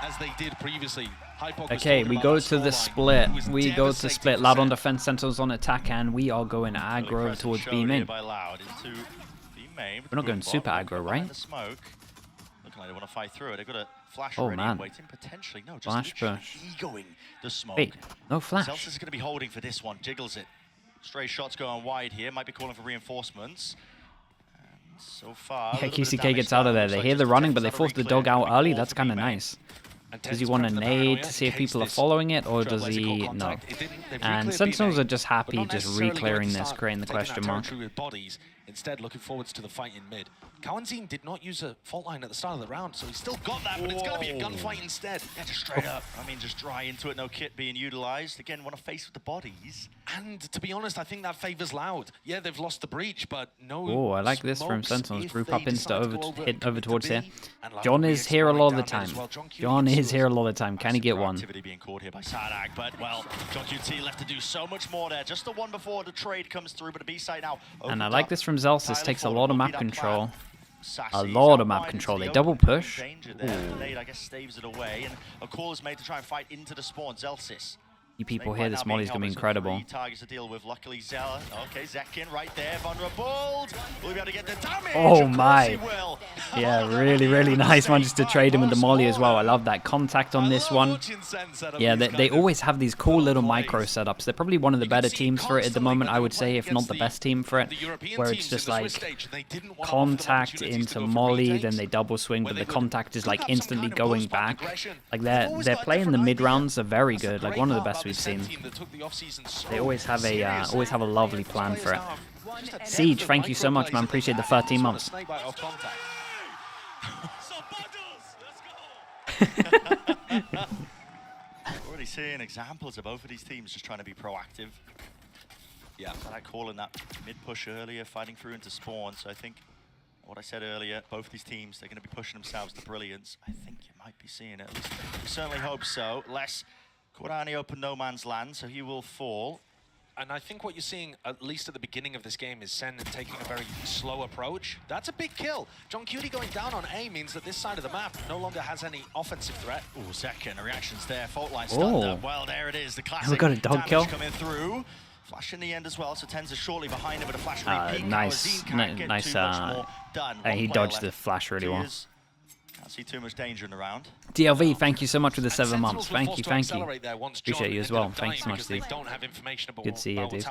as they did previously. Okay, we go to the split. We go to split. Loud on defense, Sentinels on attack, and we are going aggro towards B main. We're not going super aggro, right? Looking like they want to fight through it. They've got a flash Oh already man. waiting potentially. No, just Flash push. egoing the smoke. Wait, no flash. Celsius is going to be holding for this one. Jiggles it. Stray shots going wide here. Might be calling for reinforcements. And so far, Yeah, QCK gets out of there. They hear the running, but they force the dog out early. That's kind of nice. Does he want a nade to see if people are following it, or does he? No. And Sentinels are just happy just re-clearing this, creating the question mark. Instead, looking forwards to the fight in mid. Kawanzin did not use a fault line at the start of the round, so he's still got that, but it's going to be a gunfight instead. Yeah, just straight up. I mean, just dry into it, no kit being utilized. Again, want to face with the bodies. And to be honest, I think that favors Loud. Yeah, they've lost the breach, but no. Oh, I like this from Sentinels. Group up insta hit over towards here. John is here a lot of the time. John is here a lot of the time. Can he get one? Activity being caught here by Sadak, but well, John QT left to do so much more there. Just the one before the trade comes through, but a B site now. And I like this from Zelsis. Takes a lot of map control. A lot of map control. They double push. I guess staves it away, and a call is made to try and fight into the spawn. Zelsis. You people here, this molly's gonna be incredible. Targets to deal with. Luckily, Zella. Okay, Zekin right there, vulnerable. Will be able to get the damage. Oh my! Yeah, really nice one just to trade him with the molly as well. I love that contact on this one. Yeah, they always have these cool little micro setups. They're probably one of the better teams for it at the moment, I would say, if not the best team for it. Where it's just like contact into molly, then they double swing, but the contact is like instantly going back. Like they're playing the mid rounds are very good. Like one of the best we've seen. They always have a lovely plan for it. Siege, thank you so much, man. Appreciate the 13 months. Already seeing examples of both of these teams just trying to be proactive. Yeah, I like calling that mid push earlier, fighting through into spawn. So I think what I said earlier, both these teams, they're going to be pushing themselves to brilliance. I think you might be seeing it. At least we certainly hope so. Less Korani open no man's land, so he will fall. And I think what you're seeing, at least at the beginning of this game, is Sen taking a very slow approach. That's a big kill. John Cutie going down on A means that this side of the map no longer has any offensive threat. Oh, second reactions there. Fault line stunned up. Well, there it is. The classic. We got a dog kill coming through. Flash in the end as well, so Tens is shortly behind him with a flash. Nice. He dodged the flash really well. Can't see too much danger in the round. DLV, thank you so much for the 7 months. Thank you. Appreciate you as well. Thank you so much, Steve. Good to see you, dude.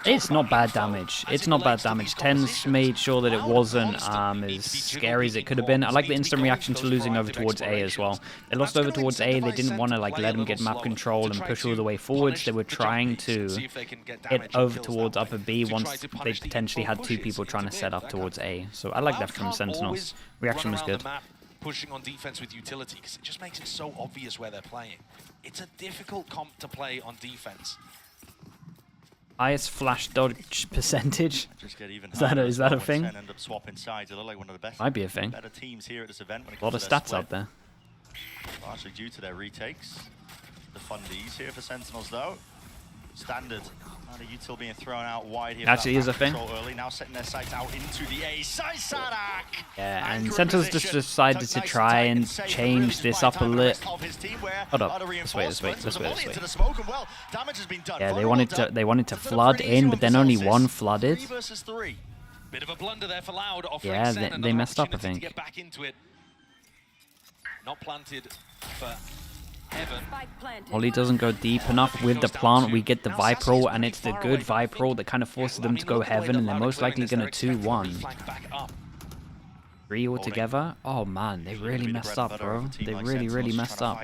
It's not bad damage. It's not bad damage. Tens made sure that it wasn't as scary as it could have been. I like the instant reaction to losing over towards A as well. They lost over towards A. They didn't want to like let him get map control and push all the way forwards. They were trying to hit over towards upper B once they potentially had 2 people trying to set up towards A. So I like that from Sentinels. Reaction was good. Pushing on defense with utility, because it just makes it so obvious where they're playing. It's a difficult comp to play on defense. Highest flash dodge percentage. Is that a thing? Might be a thing. A lot of stats out there. Largely due to their retakes. The fundies here for Sentinels though. Standard. The util being thrown out wide here. Actually is a thing. Early, now setting their sights out into the A side. Sadak. Yeah, and Sentinels just decided to try and change this up a little. Hold up. Let's wait. Yeah, they wanted to flood in, but then only one flooded. Bit of a blunder there for Loud. Yeah, they messed up, I think. Get back into it. Not planted for Molly doesn't go deep enough with the plant. We get the Viper ult, and it's the good Viper ult that kind of forces them to go heaven, and they're most likely going to 2-1. 3 altogether. Oh man, they really messed up, bro. They really messed up.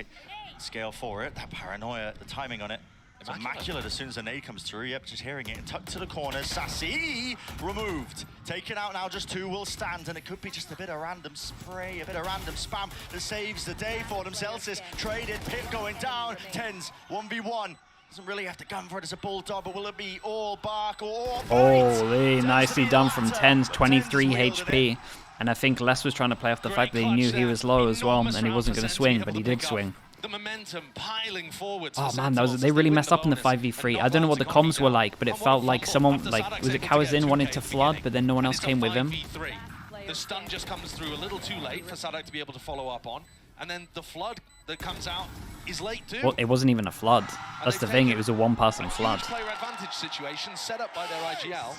Scale for it. That paranoia, the timing on it. It's immaculate as soon as the nade comes through. Yep, just hearing it. And tucked to the corner. Sassy removed. Taken out now, just 2 will stand. And it could be just a bit of random spray, a bit of random spam that saves the day for them. Celsius traded, Pip going down. Tens, 1v1. Doesn't really have to gun for it as a bulldog, but will it be all bark or all bite? Holy, nicely done from Tens, 23 HP. And I think Les was trying to play off the fact that he knew he was low as well, and he wasn't going to swing, but he did swing. The momentum piling forward. Oh man, they really messed up in the 5v3. I don't know what the comms were like, but it felt like someone, was it Kawazin wanted to flood, but then no one else came with him? The stun just comes through a little too late for Sadak to be able to follow up on. and then the flood that comes out is late too. Well, it wasn't even a flood. That's the thing. It was a one-person flood. Player advantage situation set up by their IGL.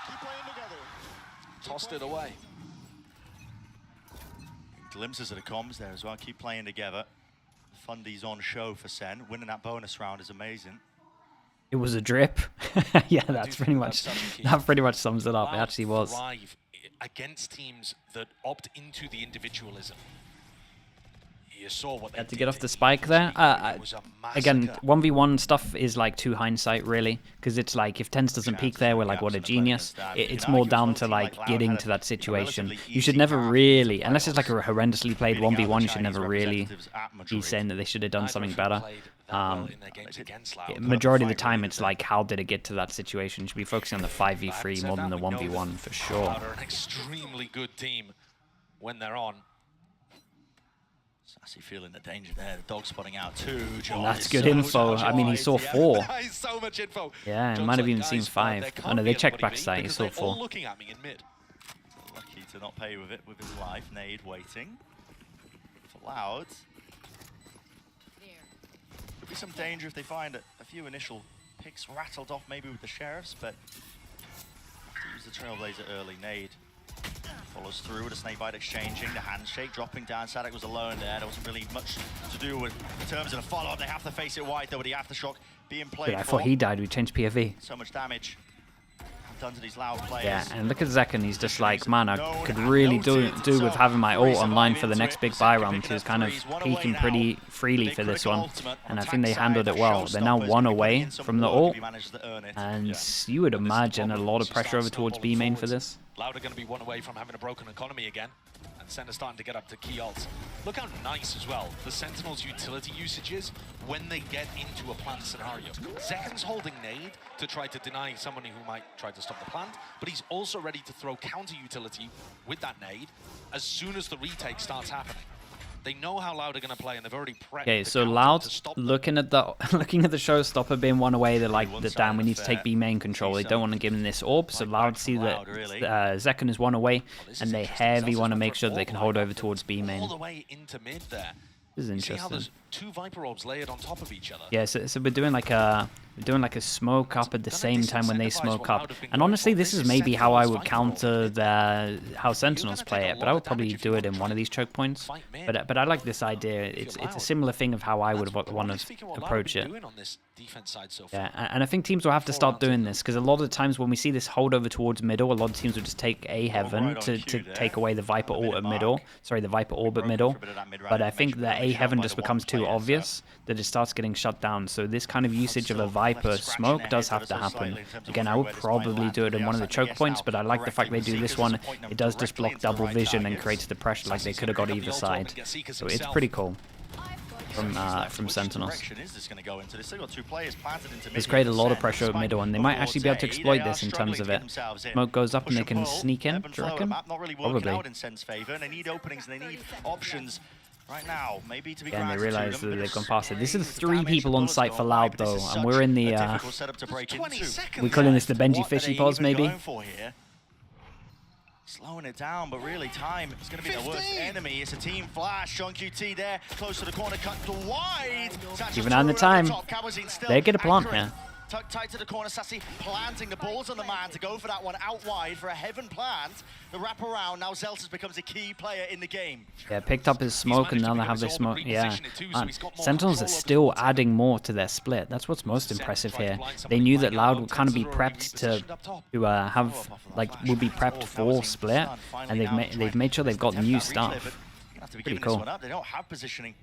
Keep playing together. Tossed it away. Glimpses of the comms there as well. Keep playing together. Fundy's on show for Sen. Winning that bonus round is amazing. It was a drip. Yeah, that's pretty much, that pretty much sums it up. It actually was. Thrive against teams that opt into the individualism. You saw what they Had to did. get off the spike there. It was a Again, massacre. 1v1 stuff is like to hindsight, really, because it's like if Tens doesn't peek there, we're like, what a genius. It's more down to like getting to that situation. You should never really, unless it's like a horrendously played 1v1, you should never really be saying that they should have done something better. Majority of the time, it's like, how did it get to that situation? You should be focusing on the 5v3 more than the 1v1 for sure. Are an extremely good team when they're on. Sassy feeling the danger there. The dog spotting out too. John That's is good so info. I mean, he saw 4. That is so much info. Yeah, John's might have like, even seen guys, 5. there Oh can't no, be they checked anybody backside. He because saw they're all 4. looking at me in mid. lucky to not pay with it with his life. Nade waiting for Loud. Could be some danger if they find a few initial picks rattled off maybe with the Sheriffs, but use the Trailblazer early. Nade follows through with a snake bite exchanging, the handshake dropping down. Sadek was alone there. There wasn't really much to do with in terms of the follow-up. They have to face it wide though with the aftershock being played. Dude, I thought he died. We changed POV. So much damage done to these Loud players. Yeah, and look at Zekken. He's just like, man, I could really do with having my ult online for the next big buy round. He was kind of peeking pretty freely for this one, and I think they handled it well. They're now 1 away from the ult, and you would imagine a lot of pressure over towards B main for this. Loud are going to be 1 away from having a broken economy again. And Sen are starting to get up to key ults. Look how nice as well the Sentinels' utility usage is when they get into a plant scenario. Zekken's holding nade to try to deny someone who might try to stop the plant, but he's also ready to throw counter utility with that nade as soon as the retake starts happening. They know how Loud are going to play, and they've already prepped. Okay, the so counter Loud to stop looking at the showstopper being 1 away. They're like, damn, we need to take B main control. They don't want to give him this orb, so Loud see that Zekken is 1 away, and they heavy want to make sure they can hold over towards B main. all the way into mid there. This is You see how interesting. there's 2 Viper orbs layered on top of each other. Yeah, so we're doing like a smoke up at the same time when they smoke up. And honestly, this is maybe how I would counter how Sentinels play it, but I would probably do it in one of these choke points. But I like this idea. It's a similar thing of how I would want to approach it. Yeah, and I think teams will have to start doing this, because a lot of the times when we see this hold over towards middle, a lot of teams will just take A heaven to take away the Viper ult at middle. Sorry, the Viper orb at middle. But I think that A heaven just becomes too obvious that it starts getting shut down. So this kind of usage of a Viper smoke does have to happen. Again, I would probably do it in one of the choke points, but I like the fact they do this one. It does just block double vision and creates the pressure like they could have got either side. So it's pretty cool from Sentinels. It's created a lot of pressure at middle, and they might actually be able to exploit this in terms of it. Smoke goes up and they can sneak in, do you reckon? Probably. They need openings and they need options. Right now, maybe to be and they realize that they've gone past it. This is 3 people on site for Loud though, and we're in the we're calling this the Benji Fishy pause maybe. Slowing it down, but really time is going to be the worst enemy. It's a team flash. Sean QT there, close to the corner, cut to wide. Even on the time, they get a plant here. Tucked tight to the corner, Sassy planting the balls on the man to go for that one out wide for a heaven plant. The wraparound, now Zelsis becomes a key player in the game. Yeah, picked up his smoke and now they have their smoke. Yeah, Sentinels are still adding more to their split. That's what's most impressive here. They knew that Loud would kind of be prepped to have, like, would be prepped for split, and they've made sure they've got new stuff. Pretty cool. They don't have positioning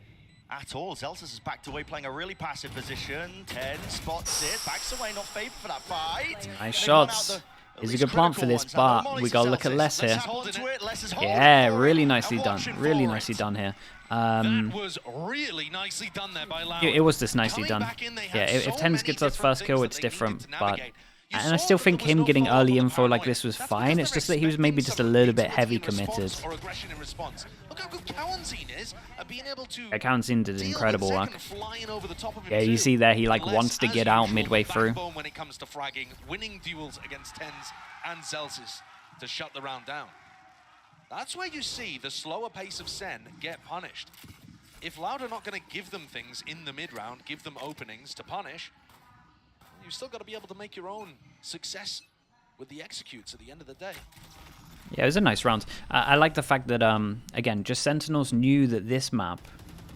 at all. Zelsis is backed away, playing a really passive position. 10 spots it, backs away, not favored for that fight. Nice shots. Is a good plant for this, but we gotta look at Les here. Yeah, really nicely done. Really nicely done here. That was really nicely done there by Loud. It was just nicely done. Yeah, if Tens gets us first kill, it's different, but... And I still think him getting early info like this was fine. It's just that he was maybe just a little bit heavy committed. Kawanzin did incredible work. Yeah, you see there, he like wants to get out midway through. When it comes to fragging, winning duels against Tens and Zelsis to shut the round down. That's where you see the slower pace of Sen get punished. If Loud are not going to give them things in the mid-round, give them openings to punish, you've still got to be able to make your own success with the executes at the end of the day. Yeah, it was a nice round. I like the fact that, again, just Sentinels knew that this map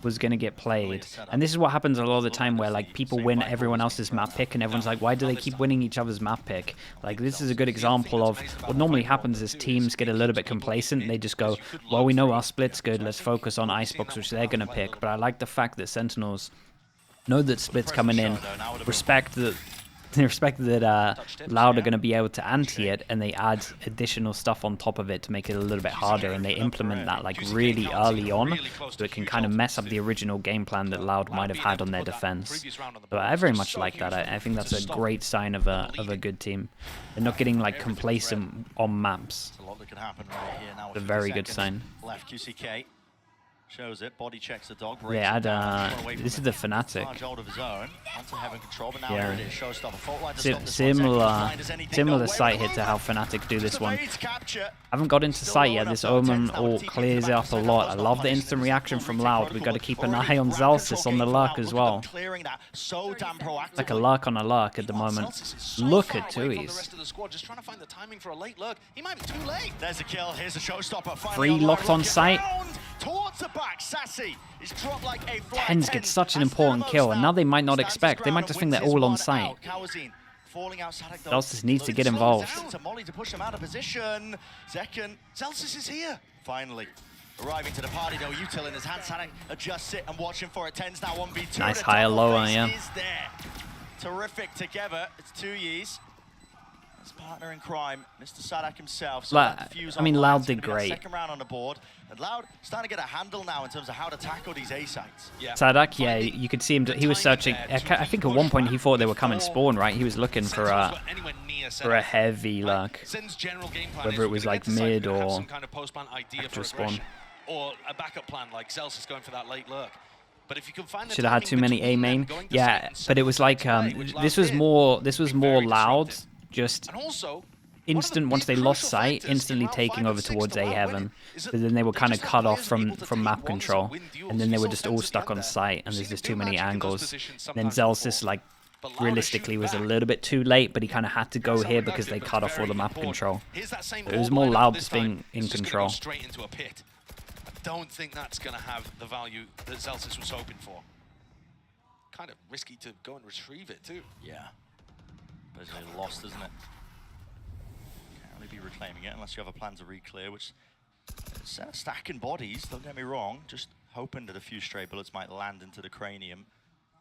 was going to get played. And this is what happens a lot of the time where, like, people win everyone else's map pick and everyone's like, why do they keep winning each other's map pick? Like, this is a good example of what normally happens is teams get a little bit complacent. They just go, well, we know our split's good. Let's focus on Icebox, which they're going to pick. But I like the fact that Sentinels know that split's coming in, respect that Loud are going to be able to anti it, and they add additional stuff on top of it to make it a little bit harder, and they implement that like really early on, so it can kind of mess up the original game plan that Loud might have had on their defense. So I very much like that. I think that's a great sign of a good team. They're not getting like complacent on maps. It's a very good sign. Left QCK. Shows it, body checks the dog. Yeah, this is the Fnatic. Yeah. Similar sight hit to how Fnatic do this one. Haven't got into sight yet. This Omen ult clears it up a lot. I love the instant reaction from Loud. We've got to keep an eye on Zellsis on the lurk as well. Like a lurk on a lurk at the moment. Look at Tui's. There's a kill. Here's a showstopper. 3 locked on sight. Towards the back, Sassy is dropped like a fly. Tens get such an important kill, and now they might not expect. They might just think they're all on sight. Zellsis needs to get involved. Molly to push him out of position. Zekken, Zellsis is here. Finally. Arriving to the party though, Util in his hand, Sadak adjusts it and watching for it. Tens now 1v2. Nice higher lower, yeah. Is there. Terrific together. It's 2 years. His partner in crime, Mr. Sadak himself. So I mean, Loud did great. Second round on the board. And Loud starting to get a handle now in terms of how to tackle these A sites. Yeah. Sadak, yeah, you could see him. He was searching. I think at one point he thought they were coming spawn, right? He was looking for a heavy lurk, whether it was like mid or actual spawn. Or a backup plan like Zels is going for that late lurk. But if you can find should have had too many A main. Yeah, but it was like this was more Loud. Just instant, once they lost sight, instantly taking over towards A heaven. But then they were kind of cut off from map control. And then they were just all stuck on sight, and there's just too many angles. And then Zellsis, like, realistically was a little bit too late, but he kind of had to go here because they cut off all the map control. It was more Loud just being in control. I don't think that's going to have the value that Zellsis was hoping for. Kind of risky to go and retrieve it, too. Yeah. Basically lost, isn't it? Can't really be reclaiming it unless you have a plan to re-clear, which is stacking bodies, don't get me wrong. Just hoping that a few stray bullets might land into the cranium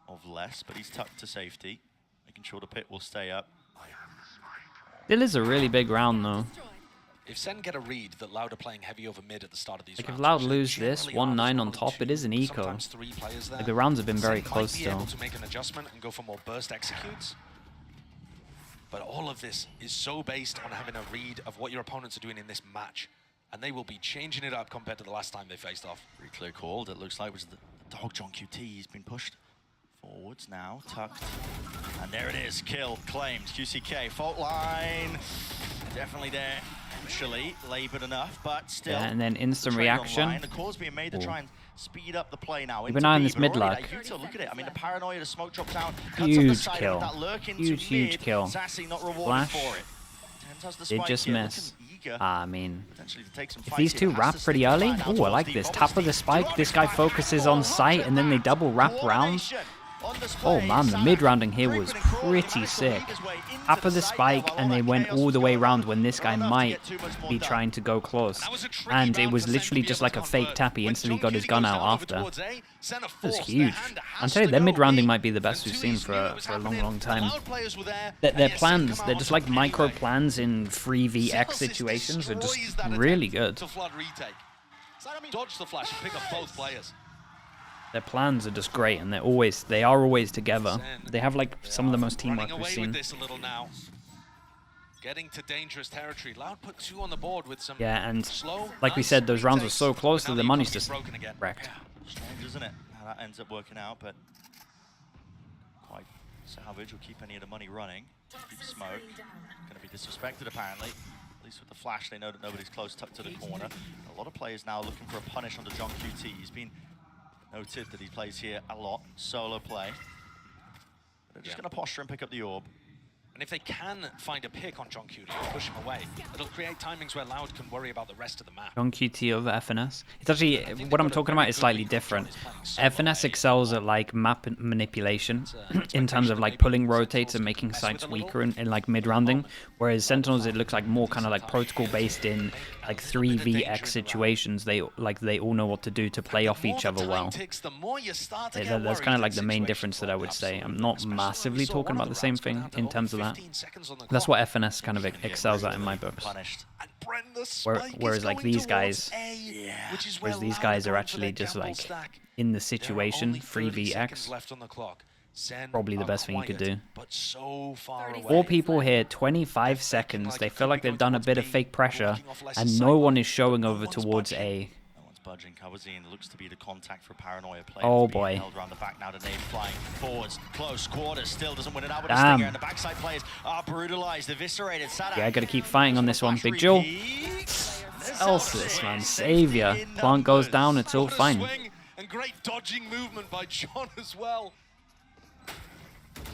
of less, but he's tucked to safety, making sure the pit will stay up. Still is a really big round, though. If Sen get a read that Loud are playing heavy over mid at the start of these rounds, if Loud lose this, 1-9 on top, it is an eco. Like, the rounds have been very close still. Able to make an adjustment and go for more burst executes. But all of this is so based on having a read of what your opponents are doing in this match. And they will be changing it up compared to the last time they faced off. Re-clear called, it looks like was the dog John QT. He's been pushed forwards now, tucked. And there it is, kill, claimed. QCK, fault line. Definitely there, actually, laboured enough, but still. Yeah, and then instant reaction. The call's being made to try and speed up the play now. Keep an eye on this mid lurk. Look at it. I mean, the paranoia, the smoke drop down. Huge kill. Huge kill. Sassy not rewarded Flash. for it. Did just miss. I mean, if these two wrap pretty early, oh, I like this. Tap with the spike. This guy focuses on sight, and then they double wrap rounds. Oh man, the mid-rounding here was pretty sick. Tap of the spike, and they went all the way around when this guy might be trying to go close. And it was literally just like a fake tap. He instantly got his gun out after. It was huge. I'm telling you, their mid-rounding might be the best we've seen for a long time. Their plans, they're just like micro plans in 3vx situations, are just really good. Dodge the flash and pick up both players. Their plans are just great, and they are always together. They have like some of the most teamwork we've seen. This a little now. Getting to dangerous territory. Loud put 2 on the board with some like we said, those rounds were so close that the money's just wrecked. Strange, isn't it? How that ends up working out, but quite salvage. Will keep any of the money running. Keep smoke. Going to be disrespected apparently. At least with the flash, they know that nobody's close, tucked to the corner. A lot of players now looking for a punish onto John QT. He's been noted that he plays here a lot, solo play. They're just going to posture and pick up the orb. And if they can find a pick on John QT and push him away, it'll create timings where Loud can worry about the rest of the map. John QT over FNS. It's actually, what I'm talking about is slightly different. FNS excels at like map manipulation in terms of like pulling rotates and making sites weaker in like mid-rounding, whereas Sentinels, it looks like more kind of like protocol based in like 3vx situations. They all know what to do to play off each other well. That's kind of like the main difference that I would say. I'm not massively talking about the same thing in terms of that. That's what FNS kind of excels at in my books. Whereas like these guys, are actually just like in the situation, 3vx. Probably the best thing you could do. 4 people here, 25 seconds. They feel like they've done a bit of fake pressure, and no one is showing over towards A. Budging. Cavazine looks to be the contact for Paranoia play. Oh boy. Held around the back now. The nade flying forwards. Close quarters. Still doesn't win it out with a Damn. stinger. And the backside players are brutalized, eviscerated. Sadak. Yeah, I gotta keep fighting on this one. Big Joel. Celsius, man. Savior. Plant goes down. It's all fine. And great dodging movement by John as well.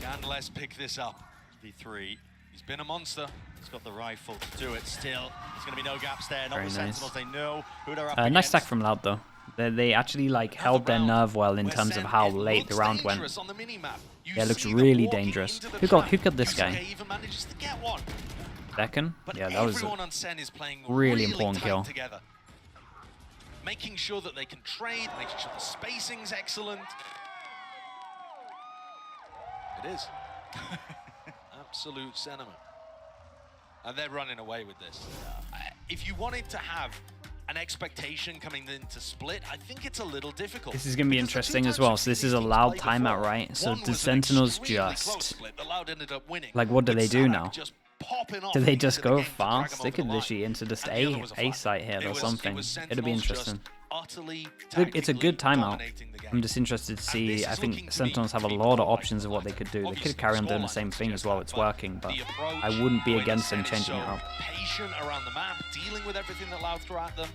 Can Les pick this up? V3. He's been a monster. He's got the rifle to do it still. There's going to be no gaps there. Not Very the nice. Sentinels. They know who they're up Nice against. stack from Loud though. They actually like held their nerve well in terms of how late the round went. Yeah, it looks really dangerous. Who got this guy? Second? Yeah, that was a really important kill. Together. Making sure that they can trade, making sure the spacing's excellent. It is. Absolute sentiment. And they're running away with this. If you wanted to have an expectation coming into split, I think it's a little difficult. This is going to be interesting as well. So this is a Loud timeout, right? So the Sentinels just... Like, what do they do now? Do they just go fast? They could literally into just A site here or something. It'll be interesting. It's a good timeout. I'm just interested to see. I think Sentinels have a lot of options of what they could do. They could carry on doing the same thing as well. It's working, but I wouldn't be against them changing it up. Patient around the map, dealing with everything that Loud threw at them.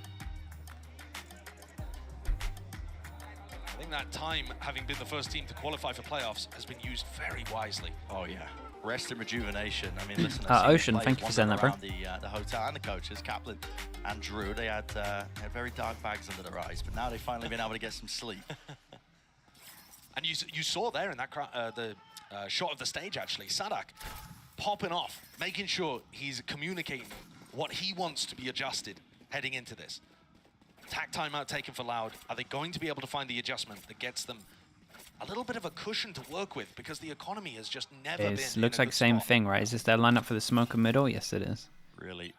I think that time, having been the first team to qualify for playoffs, has been used very wisely. Oh yeah, rest and rejuvenation. I mean, listen. Ocean, thank you for saying that, bro. The hotel and the coaches, Kaplan and Drew, they had very dark bags under their eyes, but now they've finally been able to get some sleep. And you saw there in that the shot of the stage, actually, Sadak popping off, making sure he's communicating what he wants to be adjusted heading into this. Attack timeout taken for Loud. Are they going to be able to find the adjustment that gets them a little bit of a cushion to work with, because the economy has just never been. It looks like same thing, right? Is this their lineup for the smoker middle? Yes, it is. Really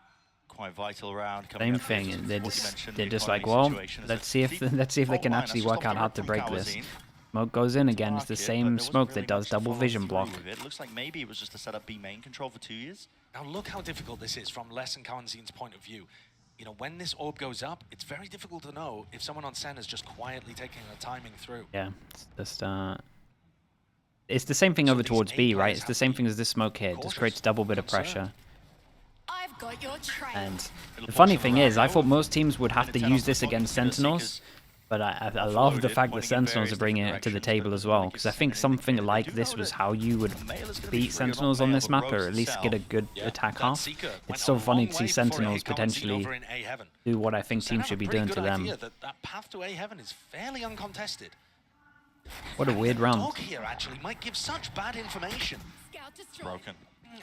quite vital round. Same thing. They're just like, well, let's see if they can actually work out how to break this. Smoke goes in again. It's the same smoke that does double vision block. It looks like maybe it was just to set up B main control for 2 years. Now look how difficult this is from Les and Kawanzin's point of view. You know, when this orb goes up, it's very difficult to know if someone on Sen is just quietly taking a timing through. Yeah, it's just it's the same thing over towards B, right? It's the same thing as this smoke here. It just creates double bit of pressure. I've got your trail. And the funny thing is, I thought most teams would have to use this against Sentinels, but I love the fact that Sentinels are bringing it to the table as well, because I think something like this was how you would beat Sentinels on this map, or at least get a good attack half. It's so funny to see Sentinels potentially do what I think teams should be doing to them. That path to A heaven is fairly uncontested. What a weird round. Dog here actually might give such bad information. Broken.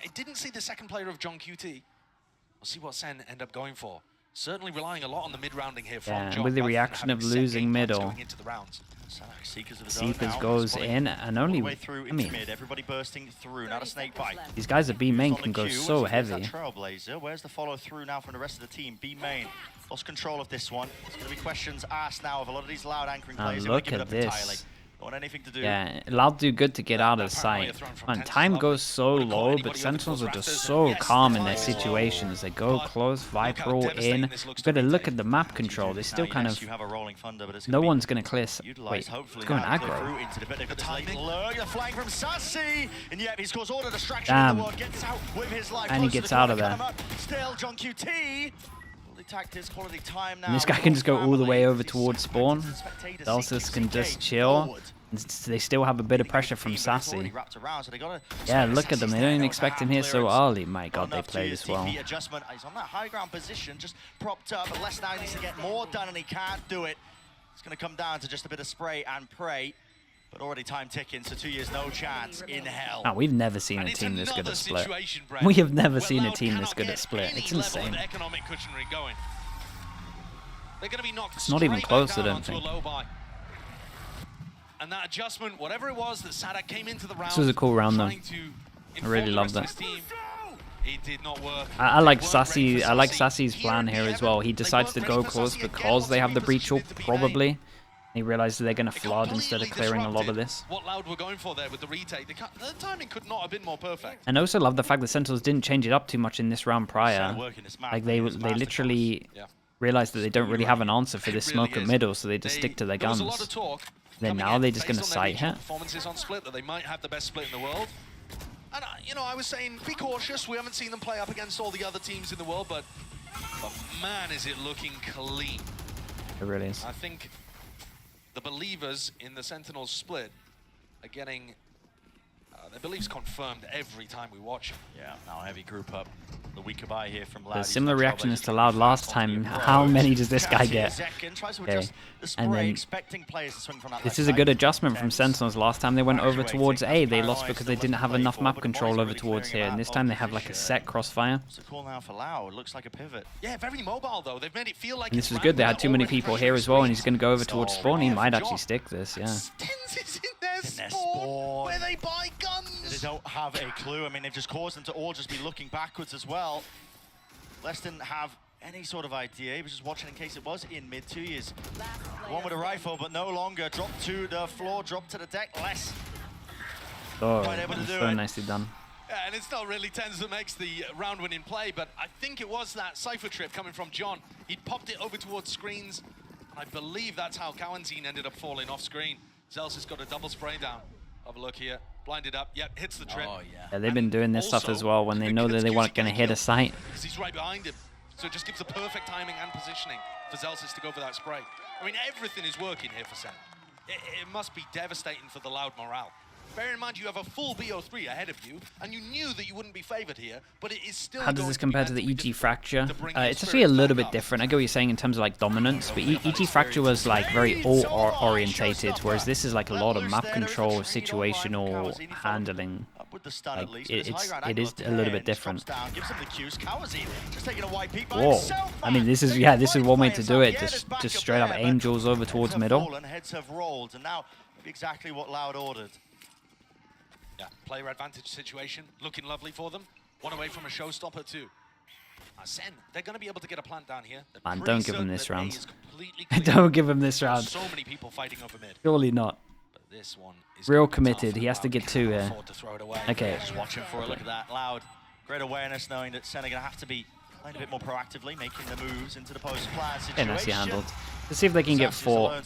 It didn't see the second player of John QT. We'll see what Sen end up going for. Certainly relying a lot on the mid-rounding here from John. With the reaction of losing middle, Seekers goes in, and only, I mean, everybody bursting through, not a snake bite. These guys at B main can go so heavy. Trailblazer, where's the follow through now from the rest of the team? B main lost control of this one. There's going to be questions asked now of a lot of these Loud anchoring players. Look at this. want anything to do. Yeah, Loud do good to get out of sight. Man, time goes so low, but Sentinels are just so calm in their situations. They go close, Viper all in. You've got to look at the map control. They still kind of... No one's going to clear... Wait, it's going aggro. Damn. And he gets out of there. And this guy can just go all the way over towards spawn. Zelsis can just chill. They still have a bit of pressure from Sassy. Yeah, look at them. They don't even expect him here so early. My god, they play this well. He's on that high ground position, just propped up, but Less now needs to get more done, and he can't do it. It's going to come down to just a bit of spray and pray. But already time ticking, so 2 years, no chance in hell. Oh, we've never seen a team this good at Split. We have never seen a team this good at Split. It's insane. It's not even close, I don't think. And that adjustment, whatever it was that Sadak came into the round. This was a cool round, though. I really love that. It did not work. I like Sassy. I like Sassy's plan here as well. He decides to go close because they have the breach ult, probably. He realizes they're going to flood instead of clearing a lot of this. What Loud were going for there with the retake, the timing could not have been more perfect. And I also love the fact that Sentinels didn't change it up too much in this round prior. Like they literally realized that they don't really have an answer for this smoke at middle, so they just stick to their guns. Then now they're just going to sight hit. Performances on Split that they might have the best split in the world. And you know, I was saying, be cautious. We haven't seen them play up against all the other teams in the world, but man, is it looking clean. It really is. I think the believers in the Sentinels split are getting their beliefs confirmed every time we watch. Yeah, now heavy group up. The weaker buy here from Loud. The similar reaction as to Loud last time. How many does this guy get? Okay. And then this is a good adjustment from Sentinels. Last time they went over towards A, they lost because they didn't have enough map control over towards here. And this time they have like a set crossfire. What's the call now for Loud? Looks like a pivot. Yeah, very mobile though. They've made it feel like. And this was good. They had too many people here as well, and he's going to go over towards spawn. He might actually stick this. Yeah. Is in their spawn where they buy guns. They don't have a clue. I mean, they've just caused them to all just be looking backwards as well. Les didn't have any sort of idea. He was just watching in case it was in mid. 2 years. One with a rifle, but no longer. Dropped to the floor, dropped to the deck. Les. Oh, so nicely done. Yeah, and it's not really Tens that makes the round-winning play, but I think it was that Cypher trip coming from John. He'd popped it over towards screens, and I believe that's how Cowanzine ended up falling off screen. Zels has got a double spray down. Have a look here. Blinded up. Yep, hits the trip. Oh, yeah. Yeah, they've been doing this stuff as well when they know that they weren't going to hit a site. Because he's right behind him. So it just gives the perfect timing and positioning for Zelsis to go for that spray. I mean, everything is working here for Sen. It must be devastating for the Loud morale. Bear in mind, you have a full BO3 ahead of you, and you knew that you wouldn't be favored here, but it is still. How does this compare to the EG Fracture? It's actually a little bit different. I get what you're saying in terms of like dominance, but EG Fracture was like very all-orientated, whereas this is like a lot of map control, situational handling. Like, it is a little bit different. Whoa! I mean, this is one way to do it. Just straight up angels over towards middle. Heads have rolled, and now exactly what Loud ordered. Yeah, player advantage situation, looking lovely for them. One away from a showstopper too. Sen, they're going to be able to get a plant down here. Man, don't give them this round. Don't give him this round. So many people fighting over mid. Surely not. But this one is real committed. He has to get 2 here. Okay. Just watching for a look at that. Loud. Great awareness, knowing that Sen are going to have to be playing a bit more proactively, making the moves into the post-plan situation. Okay, nicely handled. Let's see if they can get 4.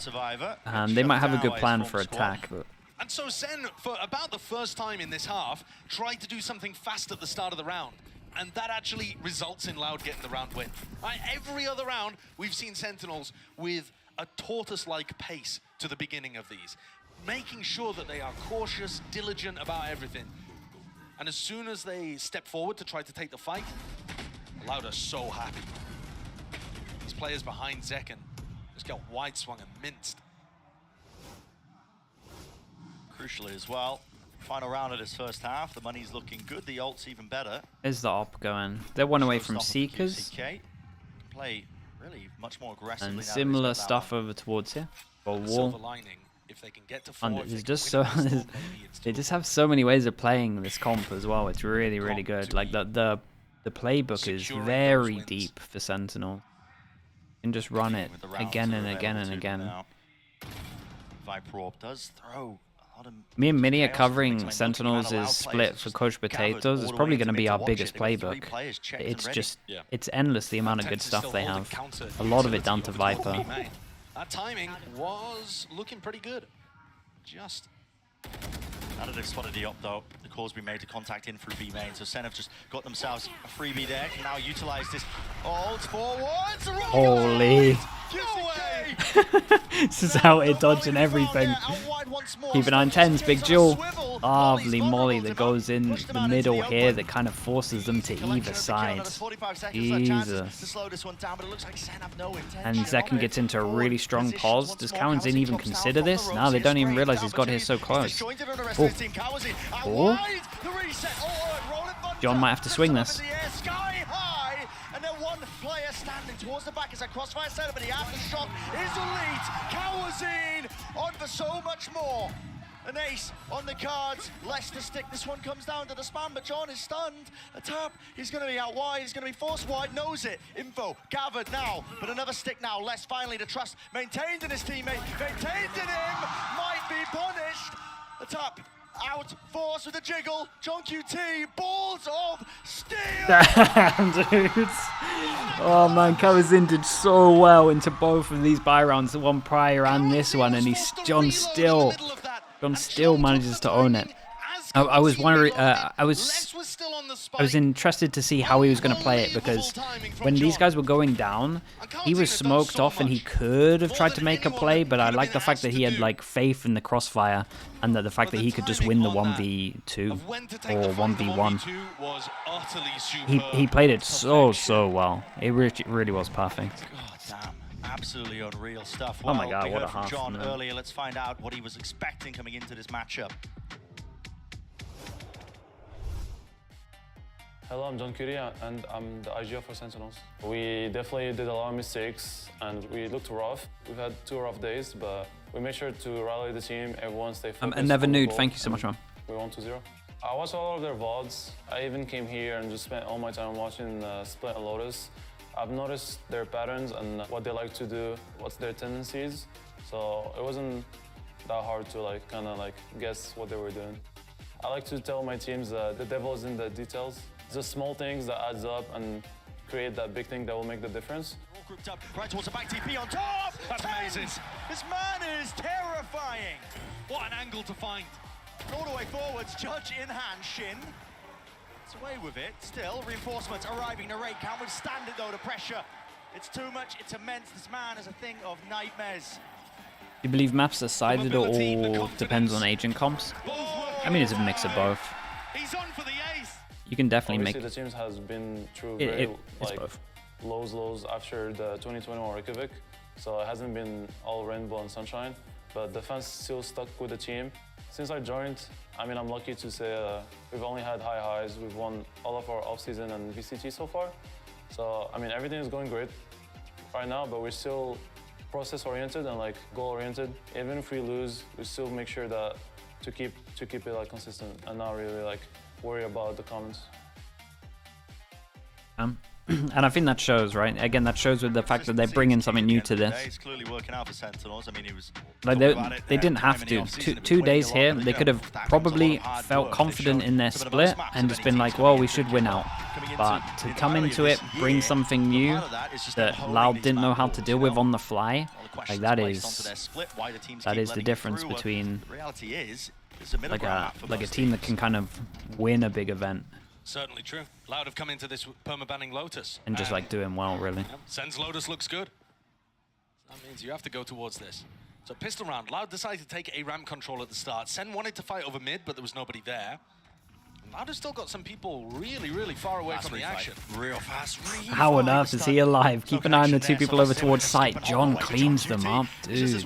They might have a good plan for attack, but. And so Sen, for about the first time in this half, tried to do something fast at the start of the round. And that actually results in Loud getting the round win. Right, every other round, we've seen Sentinels with a tortoise-like pace to the beginning of these, making sure that they are cautious, diligent about everything. And as soon as they step forward to try to take the fight, Loud are so happy. These players behind Zekken just got wide swung and minced. Crucially as well, final round of this first half, the money's looking good, the ult's even better. There's the op going. They're one away from Seekers. Play really much more aggressively. And similar stuff over towards here. For wall. If they can get to 4, there's just so they just have so many ways of playing this comp as well. It's really, really good. Like the playbook is very deep for Sentinel. You can just run it again and again and again. Viper Orb does throw a lot of... Me and Minnie are chaos covering mix. I mean, Sentinels looking at is allowed split players, for just Coach gathered Potatoes. It's all the probably way going to into be mid our to watch biggest it. They've got 3 playbook. players checked and It's ready. just, Yeah. it's endless the amount of good Tense is stuff still they holding have. counter A lot of it utility down to over Viper. B main. That timing was looking pretty good. Just Now that they've spotted the op though, the call's been made to contact in through B main, so Sen have just got themselves a freebie there, can now utilize this ult forwards. Holy. No way! This is how it dodging everything. Keep an eye on 10s, big duel. Lovely molly that goes in the middle here that kind of forces them to either side. Jesus. And Zekken gets into a really strong pause. Does Cowanzin even consider this? No, they don't even realize he's got here so close. Oh. John might have to swing this. And then one player standing towards the back as a crossfire setup, but the aftershock is elite. Cowanzin on for so much more. An ace on the cards, less to stick. This one comes down to the spam, but John is stunned. A tap, he's going to be out wide, he's going to be forced wide, knows it. Info gathered now, but another stick now. Less finally to trust, maintained in his teammate, maintained in him, might be punished. A tap. Out, force with a jiggle, John QT, balls of steel! Damn, dudes. Oh man, Cowanzin did so well into both of these buy rounds, the one prior and this one, and John still manages to own it. I was wondering, I was interested to see how he was going to play it, because when these guys were going down, he was smoked off and he could have tried to make a play, but I like the fact that he had like faith in the crossfire and that the fact that he could just win the 1v2 or 1v1. He played it so well. It really was perfect. God damn, absolutely unreal stuff. Oh my Well, God, we what heard a from half, John man. earlier. Let's find out what he was expecting coming into this matchup. Hello, I'm John Curie, and I'm the IGL for Sentinels. We definitely did a lot of mistakes, and we looked rough. We've had 2 rough days, but we made sure to rally the team. Everyone stay focused. And Never on the Nude, goal, thank you so much, and man. We won 2-0. I watched all of their VODs. I even came here and just spent all my time watching Split and Lotus. I've noticed their patterns and what they like to do, what's their tendencies. So it wasn't that hard to kind of guess what they were doing. I like to tell my teams that the devil is in the details. It's the small things that adds up and create that big thing that will make the difference. All grouped up, right towards the back TP on top. That's amazing. This man is terrifying. what an angle to find. All the way forwards, Judge in hand, Shin. It's away with it. Still, reinforcements arriving. Narrate can't withstand it though, the pressure. It's too much, it's immense. This man is a thing of nightmares. Do you believe maps are sided or all depends on agent comps? I mean, it's a mix of both. He's on for the ace. You can definitely Obviously, make the teams has been through it. very It's both. lows after the 2021 Reykjavik, so it hasn't been all rainbow and sunshine. But the fans still stuck with the team. Since I joined, I mean, I'm lucky to say we've only had high highs. We've won all of our off-season and VCT so far. So I mean, everything is going great right now, but we're still process-oriented and goal-oriented. Even if we lose, we still make sure that to keep it consistent and not really worry about the comments. And I think that shows, right? Again, that shows with the fact that they're bringing something new to this. It's clearly working out for Sentinels. I mean, he was Like they didn't have to. Two days here, they could have probably felt confident in their split and just been like, well, we should win out. But to come into it, bring something new that Loud didn't know how to deal with on the fly, like that is the difference between like a team that can kind of win a big event Certainly true. Loud have come into this permabanning Lotus. and just doing well, really. Sen's Lotus looks good. That means you have to go towards this. So pistol round. Loud decided to take a ramp control at the start. Sen wanted to fight over mid, but there was nobody there. And Loud has still got some people really far away from the action. Real fast. How on earth is he alive? Keep an eye on the 2 people over towards site. John cleans them up, dudes.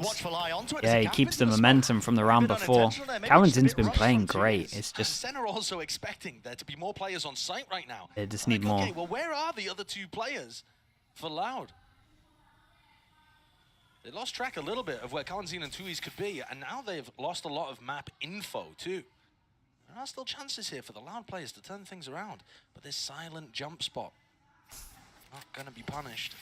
Yeah, he keeps the momentum from the round before. Cowanzin's been playing great. It's just Sen are also expecting there to be more players on site right now. they just need more. Okay, well, where are the other 2 players for Loud? They lost track a little bit of where Cowanzin and Tuis could be, and now they've lost a lot of map info too. There are still chances here for the Loud players to turn things around, but this silent jump spot, not going to be punished.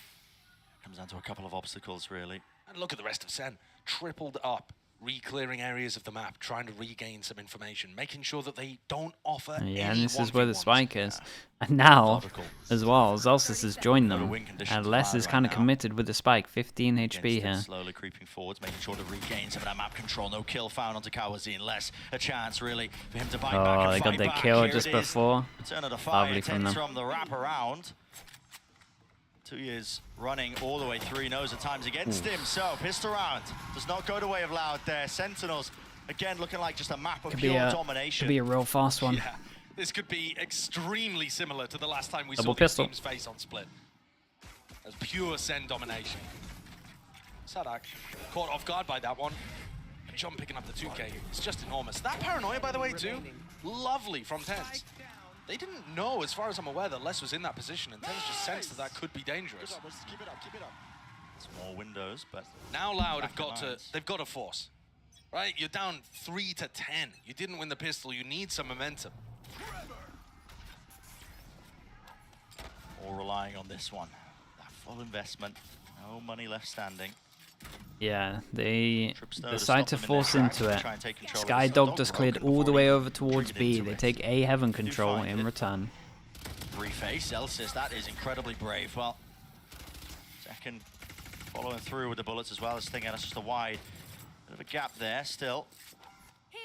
Comes down to a couple of obstacles, really. And look at the rest of Sen, tripled up re-clearing areas of the map, trying to regain some information, making sure that they don't offer Yeah, any and this is where the 1v1s. spike is. And now, Methodical. as well, Zelsis has joined them. win conditions And Les fire is right kind of now. committed with the spike. 15 Against HP it, here. slowly creeping forwards, making sure to regain some of that map control. No kill found onto Kawazine. Less a chance, really, for him to bite back Oh, and they got fight their back. kill Here just it is. before. Return of the fire, Lovely from Tens them. from the wraparound. 2 years running all the way through. He knows the time's against him, so pistol round does not go the way of Loud there. Sentinels, again, looking like just a map of pure domination. Could be a real fast one. Yeah, this could be extremely similar to the last time we Double saw these pistol. teams face on Split. As pure Sen domination. Sadak caught off guard by that one. And John picking up the 2K. It's just enormous. That paranoia, by the way, too, lovely from Tens. They didn't know, as far as I'm aware, that Les was in that position, and Tens just sensed that that could be dangerous. Keep it up, keep it up. Small windows, but Now Loud have Back in got to, lines. they've got to force. Right, you're down 3 to 10. You didn't win the pistol, you need some momentum. all relying on this one. That full investment, no money left standing. Yeah, they Tripstone decide to stop them in force their into tracks, it. try and take control of Sky this. Dog Dog just cleared broken all the before way he over towards retreated B. into They it. take A heaven Do control find in it. return. Reface, Elsis, that is incredibly brave. Well, second following through with the bullets as well as thinking that's just a wide bit of a gap there still. Here.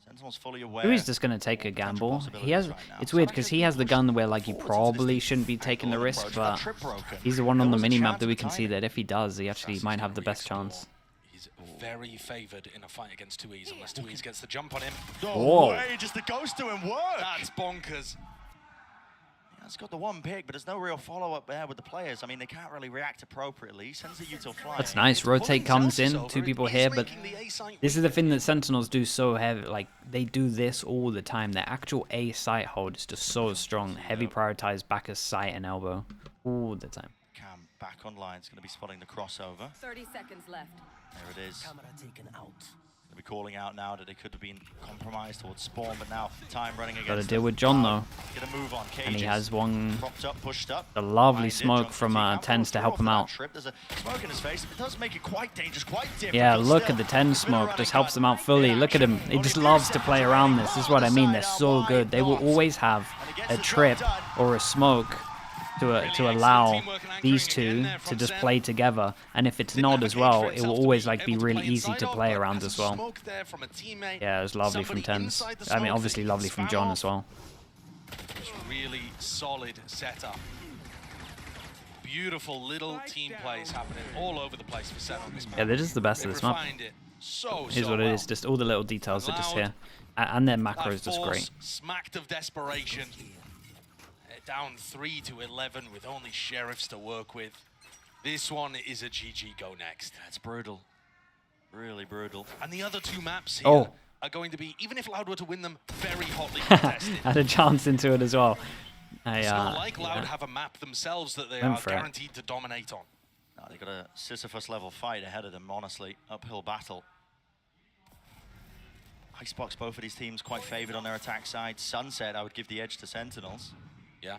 Sentinel's fully aware. Louis just gonna take a of potential gamble. possibilities He has. right now. It's weird Sadak because has he been has the pushed gun where like you forwards into this probably deep shouldn't be taking the angle risk, approach. That but trip broken. he's the one There on the was a minimap chance that we to can time see it. that if he does, he actually Sass's might gonna have the best re-explore. chance. He's very favored in a fight against 2Es unless 2Es gets the jump on him. No Whoa. way, just the ghost doing work. That's bonkers. Yeah, it's got the one pick, but there's no real follow-up there with the players. I mean, they can't really react appropriately. He sends the util flying. That's nice. It's Rotate pulling comes Zelsis in, over. 2 people He's here, but making the A site this is the weak. thing that Sentinels do so heavy. Like they do this all the time. Their actual A site hold is just so strong. Heavy prioritized back as sight and elbow all the time. Cam back online. It's going to be spotting the crossover. 30 seconds left. There it is. Camera taken out. Going to be calling out now that they could have been compromised towards spawn, but now time running against Got to them. deal with John though, Get a move on. Cages. and he has one. Propped up, pushed up. A lovely Behind it, smoke John from Fatigue. Now Tens to follows help through him off out. that trip. There's a smoke in his face. It does make it quite dangerous, quite difficult. Yeah, look still. at the 10 It's a bit of smoke. running Just helps them gun. out fully. In Look at him. action. He just loves to play around this. This is what I mean. They're so good. They will always have a trip or a smoke to allow these two to just play together. And if it's not as well, it will always like be really easy to play around as well. Yeah, it was lovely from Tens. I mean, obviously lovely from John as well. It's really solid setup. Beautiful little team plays happening all over the place for Sen on this map. Yeah, they're just the best of They've this map. refined it so Here's what it well. is. Just all the little details are just here. And their macro is just great. Smacked of desperation. Down 3 to 11 with only sheriffs to work with. This one is a GG go next. That's brutal. Really brutal. And the other 2 maps here Oh. are going to be, even if Loud were to win them, very hotly contested. Had a chance into it as well. It's not like Loud yeah. have a map themselves that they Went are for it. guaranteed to dominate on. No, they got a Sisyphus level fight ahead of them, honestly. Uphill battle. Icebox, both of these teams quite favored on their attack side. Sunset, I would give the edge to Sentinels. Yeah.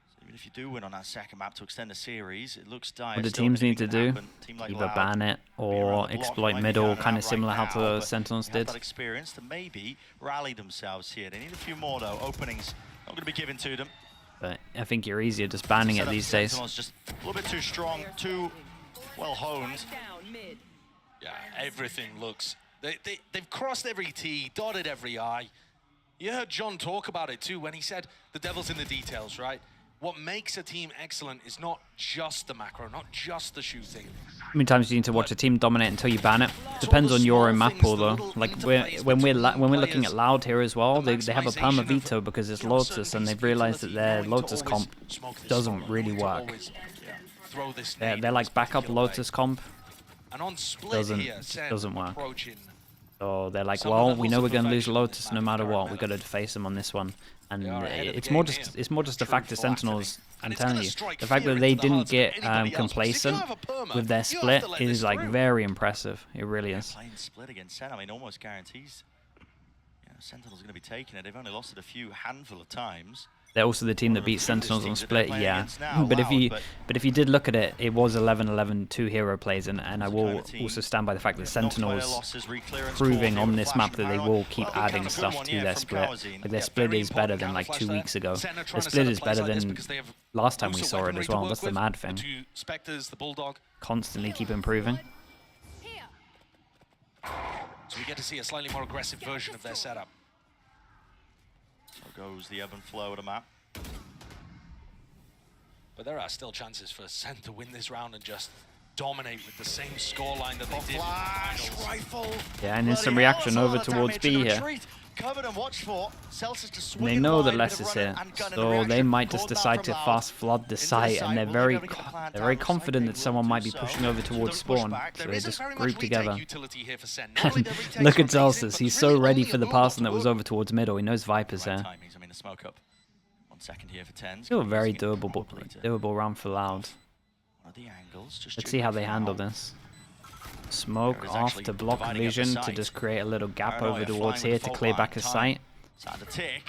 So even if you do win on that second map to extend the series, it looks dire. What the Still, teams need anything to can do, happen. Team like either Loud ban it be around or the block, exploit might be middle, counted kind out of similar right how now, the but Sentinels they have did. that experience to maybe rally themselves here. They need a few more though. Openings not going to be given to them. But I think you're easier just banning it Setup these for days. Sentinels just a little bit too strong, too well honed. Down mid. Yeah, everything looks... They've crossed every T, dotted every I. You heard John talk about it too when he said the devil's in the details, right? What makes a team excellent is not just the macro, not just the shooting. How many times do you need to watch a team dominate until you ban it? Depends on your own map pool though. Like when we're looking at Loud here as well, they have a perma veto because it's Lotus, and they've realized that their Lotus comp doesn't really work. They're like backup Lotus comp, And on Split doesn't- here, Sen doesn't work. approaching. so they're like, Some well, levels we know of we're gonna lose perfection Lotus no back matter in what. Paramount. We gotta face them on this one, and They are ahead of the it's more game just here. it's more just the True fact that flattening. Sentinels. I'm And it's telling gonna you, strike the fact fear that they into the didn't hearts of get anybody else, because if you complacent have a perma, with their you have to split let is this like through. very impressive. It really is. Playing split against Sen, I mean, almost guarantees. Yeah, Sentinel's going to be taking it. They've only lost it a handful of times. They're also the team that beat Sentinels on Split, playing yeah. against now, But Loud, if you did look at it, it was 11-11 two hero plays, and I will kind of team. also stand by the fact that Not player Sentinels losses, re-clearance proving call, on here this with map Flash that they and Paranoid. will keep Well, adding kind of stuff good one, to yeah, their from split. Kawazine. Like their Yeah, split very is better important than like 2 counterflash there. weeks ago. Senna trying The to split set is up plays better like this than because they have last time we also saw it weaponry as to well. work That's the with. mad The thing. two Spectres, the Bulldog. Constantly keep improving. Here. So we get to see a slightly more aggressive version of their setup. So goes the ebb and flow of the map. But there are still chances for Sen to win this round and just dominate with the same scoreline that they did in the Flash, finals. rifle. Yeah, and instant Bloody hell, reaction that's a lot over of towards damage B and a here. retreat. Covered and watched for. Celsius just And they swinging know that wide, Les bit of is running here, and gun in the so they reaction. might just Called now decide from to Loud. fast flood the Into the site, and they're will very they be able to plant very down the confident site? that They someone will might do be so. pushing over towards Don't push spawn, back. so There they isn't just very much group together. retake utility here for Sen. Normally their retakes Look are at Zelsis, amazing, but he's there's so really ready only for a the little passing lot that to was work over towards middle. He knows Viper's Right there. timings, I mean, the smoke up. 1 second here for 10. Still a very Using it doable properly to doable round for Loud. one of the angles, just Let's see how they jiggling handle now. this. Smoke There is off actually to block dividing up the vision to site. just create a little gap Paranoia over flying towards with here the to fault clear line. back his Time. sight. Sound a tick.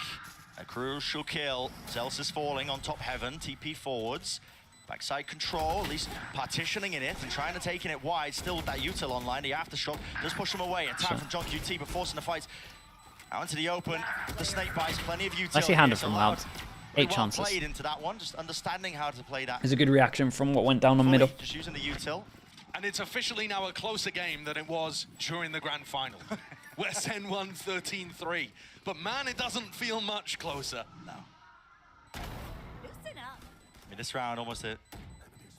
A crucial kill. Zelsis falling on top heaven. TP forwards. Backside control, at least partitioning in it and trying to taking it wide. Still with that util online. The aftershock does push him away. A time from John QT, but forcing the fight out into the open. The snake bites, plenty of util. Nicely handled from Loud. 8 Well chances. played into that one, just understanding how to play that. There's a good reaction from what went down on fully, middle. Just using the util. And it's officially now a closer game than it was during the grand final, where Sen won 13-3. But man, it doesn't feel much closer. No. Loosen up. I mean, this round almost a,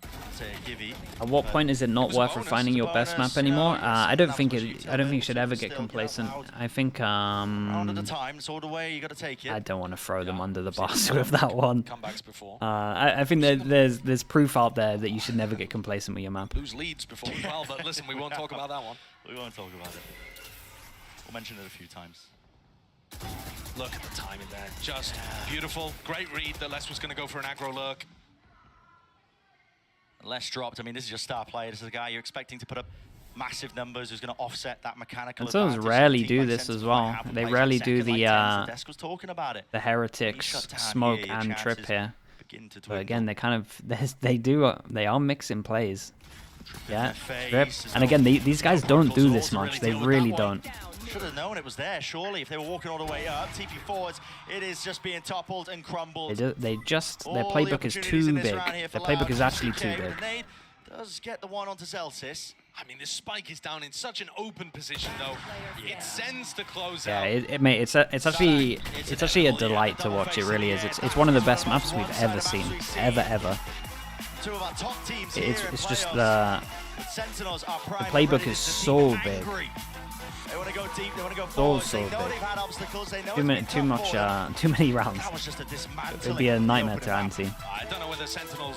I'd say a givey. At what but point is it not was a worth bonus, refining it's a your best bonus, map anymore? you know, I don't that think was it. what you I don't think you tell should them, ever still, get you know, complacent. Loud. I think Round at a time, it's all the way, you got to take it. I don't want to throw them under the bus with that one. Comebacks before. I think that there's proof out there that you should never get complacent with your map. Lose leads before as well, but listen, we won't talk about that one. We won't talk about it. We'll mention it a few times. Look at the timing there. Just beautiful. Great read that Les was going to go for an aggro lurk. Les dropped. I mean, this is your star player. This is a guy you're expecting to put up massive numbers who's going to offset that mechanical And Sentinels advantage. rarely Team do like this Sentinels as well. might have a They play rarely in do second, the like Tens. Desk was talking about it. the heretics Shut down smoke here, your and trip chances here. begin to But dwindle. again, they kind of they are mixing plays. Yeah, face, trip. there's And no- again, these guys no don't do protocols this to much. They deal with really that one. don't. Should have known it was there, surely, if they were walking all the way up. TP forwards, it is just being toppled and crumbled. Their All playbook the is opportunities too in this big. round here for Their playbook Loud. is actually CK too with big. a nade does get the one onto Zelsis. I mean, this spike is down in such an open position, though. It sends to close Yeah, out. mate, it's actually a delight to watch. It really is. It's one of the best maps we've ever seen, ever. Two of our top teams It's here in just playoffs. the Sentinels are primed and playbook ready is to so be big. angry. They want to go deep, they want to go So, forward. so They know big. they've had obstacles, they know too it's been tough for them. too many rounds. That was just a dismantling. It'd be a of the nightmare opening to map. anti. I don't know whether Sentinels